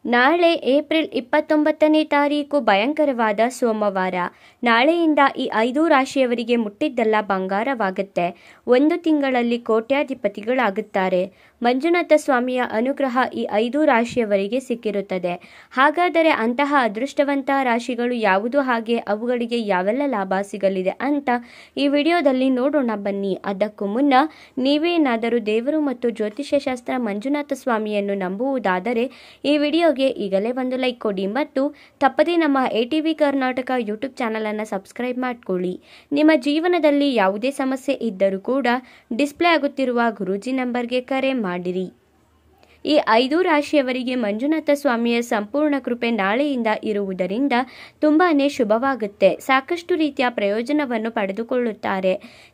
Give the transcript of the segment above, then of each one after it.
ನಾಳೆ ಏಪ್ರಿಲ್ 29ನೇ ತಾರೀಕು ಭಯಂಕರವಾದ ಸೋಮವಾರ. ನಾಳೆಯಿಂದ ಈ 5 ರಾಶಿಯವರಿಗೆ ಮುಟ್ಟಿದ್ದೆಲ್ಲ ಬಂಗಾರವಾಗುತ್ತೆ. 1 ತಿಂಗಳಲ್ಲಿ ಕೋಟ್ಯಾಧಿಪತಿಗಳಾಗುತ್ತಾರೆ. ಮಂಜುನಾಥ ಸ್ವಾಮಿಯ ಅನುಗ್ರಹ ಈ 5 ರಾಶಿಯವರಿಗೆ ಸಿಕ್ಕಿರುತ್ತದೆ. ಹಾಗಾದರೆ ಅಂತಹ ಅದೃಷ್ಟವಂತ ರಾಶಿಗಳು ಯಾವುದು, ಹಾಗೆ ಅವುಗಳಿಗೆ ಯಾವೆಲ್ಲ ಲಾಭ ಸಿಗಲಿದೆ ಅಂತ ಈ ವಿಡಿಯೋದಲ್ಲಿ ನೋಡೋಣ ಬನ್ನಿ. ಅದಕ್ಕೂ ಮುನ್ನ ನೀವೇನಾದರೂ ದೇವರು ಮತ್ತು ಜ್ಯೋತಿಷ್ಯ ಶಾಸ್ತ್ರ ಮಂಜುನಾಥ ಸ್ವಾಮಿಯನ್ನು ನಂಬುವುದಾದರೆ ಈ ವಿಡಿಯೋಗೆ ಈಗಲೇ ಒಂದು ಲೈಕ್ ಕೊಡಿ ಮತ್ತು ತಪ್ಪದೇ ನಮ್ಮ ATV ಕರ್ನಾಟಕ ಯೂಟ್ಯೂಬ್ ಚಾನಲ್ ಅನ್ನು ಸಬ್ಸ್ಕ್ರೈಬ್ ಮಾಡಿಕೊಳ್ಳಿ. ನಿಮ್ಮ ಜೀವನದಲ್ಲಿ ಯಾವುದೇ ಸಮಸ್ಯೆ ಇದ್ದರೂ ಕೂಡ ಡಿಸ್ಪ್ಲೇ ಆಗುತ್ತಿರುವ ಗುರೂಜಿ ನಂಬರ್ಗೆ ಕರೆ ಮಾಡಿರಿ. ಈ 5 ರಾಶಿಯವರಿಗೆ ಮಂಜುನಾಥ ಸ್ವಾಮಿಯ ಸಂಪೂರ್ಣ ಕೃಪೆ ನಾಳೆಯಿಂದ ಇರುವುದರಿಂದ ತುಂಬಾನೇ ಶುಭವಾಗುತ್ತೆ. ಸಾಕಷ್ಟು ರೀತಿಯ ಪ್ರಯೋಜನವನ್ನು ಪಡೆದುಕೊಳ್ಳುತ್ತಾರೆ.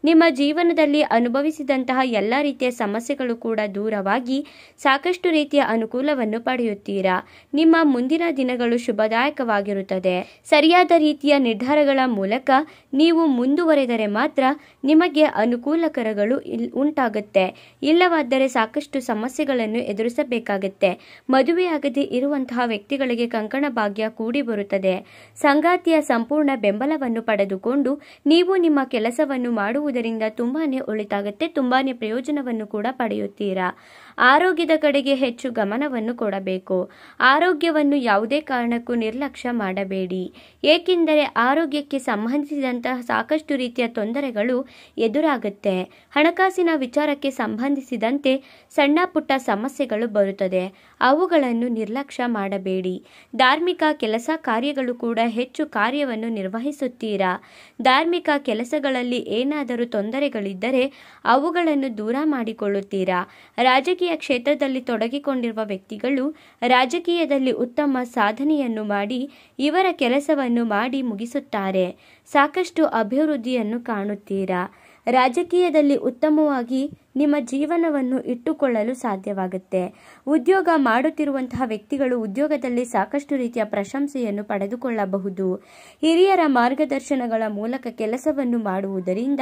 ನಿಮ್ಮ ಜೀವನದಲ್ಲಿ ಅನುಭವಿಸಿದಂತಹ ಎಲ್ಲ ರೀತಿಯ ಸಮಸ್ಯೆಗಳು ಕೂಡ ದೂರವಾಗಿ ಸಾಕಷ್ಟು ರೀತಿಯ ಅನುಕೂಲವನ್ನು ಪಡೆಯುತ್ತೀರಾ. ನಿಮ್ಮ ಮುಂದಿನ ದಿನಗಳು ಶುಭದಾಯಕವಾಗಿರುತ್ತದೆ. ಸರಿಯಾದ ರೀತಿಯ ನಿರ್ಧಾರಗಳ ಮೂಲಕ ನೀವು ಮುಂದುವರೆದರೆ ಮಾತ್ರ ನಿಮಗೆ ಅನುಕೂಲಕರಗಳು ಉಂಟಾಗುತ್ತೆ. ಇಲ್ಲವಾದರೆ ಸಾಕಷ್ಟು ಸಮಸ್ಯೆಗಳನ್ನು ಎದುರಿಸಬೇಕಾಗುತ್ತೆ. ಮದುವೆಯಾಗದೆ ಇರುವಂತಹ ವ್ಯಕ್ತಿಗಳಿಗೆ ಕಂಕಣ ಭಾಗ್ಯ ಕೂಡಿ ಬರುತ್ತದೆ. ಸಂಗಾತಿಯ ಸಂಪೂರ್ಣ ಬೆಂಬಲವನ್ನು ಪಡೆದುಕೊಂಡು ನೀವು ನಿಮ್ಮ ಕೆಲಸವನ್ನು ಮಾಡುವುದರಿಂದ ತುಂಬಾನೇ ಒಳಿತಾಗುತ್ತೆ. ತುಂಬಾನೇ ಪ್ರಯೋಜನವನ್ನು ಕೂಡ ಪಡೆಯುತ್ತೀರಾ. ಆರೋಗ್ಯದ ಕಡೆಗೆ ಹೆಚ್ಚು ಗಮನವನ್ನು ಕೊಡಬೇಕು. ಆರೋಗ್ಯವನ್ನು ಯಾವುದೇ ಕಾರಣಕ್ಕೂ ನಿರ್ಲಕ್ಷ್ಯ ಮಾಡಬೇಡಿ. ಏಕೆಂದರೆ ಆರೋಗ್ಯಕ್ಕೆ ಸಂಬಂಧಿಸಿದಂತಹ ಸಾಕಷ್ಟು ರೀತಿಯ ತೊಂದರೆಗಳು ಎದುರಾಗುತ್ತೆ. ಹಣಕಾಸಿನ ವಿಚಾರಕ್ಕೆ ಸಂಬಂಧಿಸಿದಂತೆ ಸಣ್ಣ ಪುಟ್ಟ ಸಮಸ್ಯೆಗಳು ಬರುತ್ತದೆ. ಅವುಗಳನ್ನು ನಿರ್ಲಕ್ಷ್ಯ ಮಾಡಬೇಡಿ. ಧಾರ್ಮಿಕ ಕೆಲಸ ಕಾರ್ಯಗಳು ಕೂಡ ಹೆಚ್ಚು ಕಾರ್ಯವನ್ನು ನಿರ್ವಹಿಸುತ್ತೀರಾ. ಧಾರ್ಮಿಕ ಕೆಲಸಗಳಲ್ಲಿ ಏನಾದರೂ ತೊಂದರೆಗಳಿದ್ದರೆ ಅವುಗಳನ್ನು ದೂರ ಮಾಡಿಕೊಳ್ಳುತ್ತೀರಾ. ರಾಜಕೀಯ ಕ್ಷೇತ್ರದಲ್ಲಿ ತೊಡಗಿಕೊಂಡಿರುವ ವ್ಯಕ್ತಿಗಳು ರಾಜಕೀಯದಲ್ಲಿ ಉತ್ತಮ ಸಾಧನೆಯನ್ನು ಮಾಡಿ ಇವರ ಕೆಲಸವನ್ನು ಮಾಡಿ ಮುಗಿಸುತ್ತಾರೆ. ಸಾಕಷ್ಟು ಅಭಿವೃದ್ಧಿಯನ್ನು ಕಾಣುತ್ತೀರಾ. ರಾಜಕೀಯದಲ್ಲಿ ಉತ್ತಮವಾಗಿ ನಿಮ್ಮ ಜೀವನವನ್ನು ಇಟ್ಟುಕೊಳ್ಳಲು ಸಾಧ್ಯವಾಗುತ್ತೆ. ಉದ್ಯೋಗ ಮಾಡುತ್ತಿರುವಂತಹ ವ್ಯಕ್ತಿಗಳು ಉದ್ಯೋಗದಲ್ಲಿ ಸಾಕಷ್ಟು ರೀತಿಯ ಪ್ರಶಂಸೆಯನ್ನು ಪಡೆದುಕೊಳ್ಳಬಹುದು. ಹಿರಿಯರ ಮಾರ್ಗದರ್ಶನಗಳ ಮೂಲಕ ಕೆಲಸವನ್ನು ಮಾಡುವುದರಿಂದ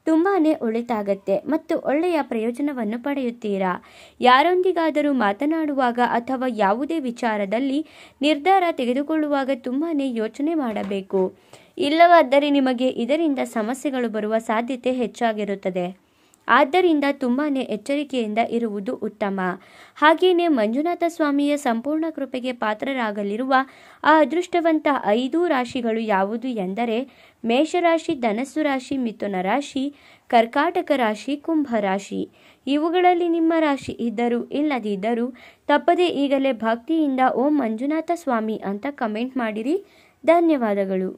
ತುಂಬಾನೇ ಒಳಿತಾಗತ್ತೆ ಮತ್ತು ಒಳ್ಳೆಯ ಪ್ರಯೋಜನವನ್ನು ಪಡೆಯುತ್ತೀರಾ. ಯಾರೊಂದಿಗಾದರೂ ಮಾತನಾಡುವಾಗ ಅಥವಾ ಯಾವುದೇ ವಿಚಾರದಲ್ಲಿ ನಿರ್ಧಾರ ತೆಗೆದುಕೊಳ್ಳುವಾಗ ತುಂಬಾನೇ ಯೋಚನೆ ಮಾಡಬೇಕು. ಇಲ್ಲವಾದರೆ ನಿಮಗೆ ಇದರಿಂದ ಸಮಸ್ಯೆಗಳು ಬರುವ ಸಾಧ್ಯತೆ ಹೆಚ್ಚಾಗಿರುತ್ತದೆ. ಆದ್ದರಿಂದ ತುಂಬಾನೇ ಎಚ್ಚರಿಕೆಯಿಂದ ಇರುವುದು ಉತ್ತಮ. ಹಾಗೆಯೇ ಮಂಜುನಾಥ ಸ್ವಾಮಿಯ ಸಂಪೂರ್ಣ ಕೃಪೆಗೆ ಪಾತ್ರರಾಗಲಿರುವ ಆ ಅದೃಷ್ಟವಂತ 5 ರಾಶಿಗಳು ಯಾವುದು ಎಂದರೆ ಮೇಷರಾಶಿ, ಧನಸ್ಸು ರಾಶಿ, ಮಿಥುನ ರಾಶಿ, ಕರ್ಕಾಟಕ ರಾಶಿ, ಕುಂಭ ರಾಶಿ. ಇವುಗಳಲ್ಲಿ ನಿಮ್ಮ ರಾಶಿ ಇದ್ದರೂ ಇಲ್ಲದಿದ್ದರೂ ತಪ್ಪದೇ ಈಗಲೇ ಭಕ್ತಿಯಿಂದ ಓಂ ಮಂಜುನಾಥ ಸ್ವಾಮಿ ಅಂತ ಕಮೆಂಟ್ ಮಾಡಿರಿ. ಧನ್ಯವಾದಗಳು.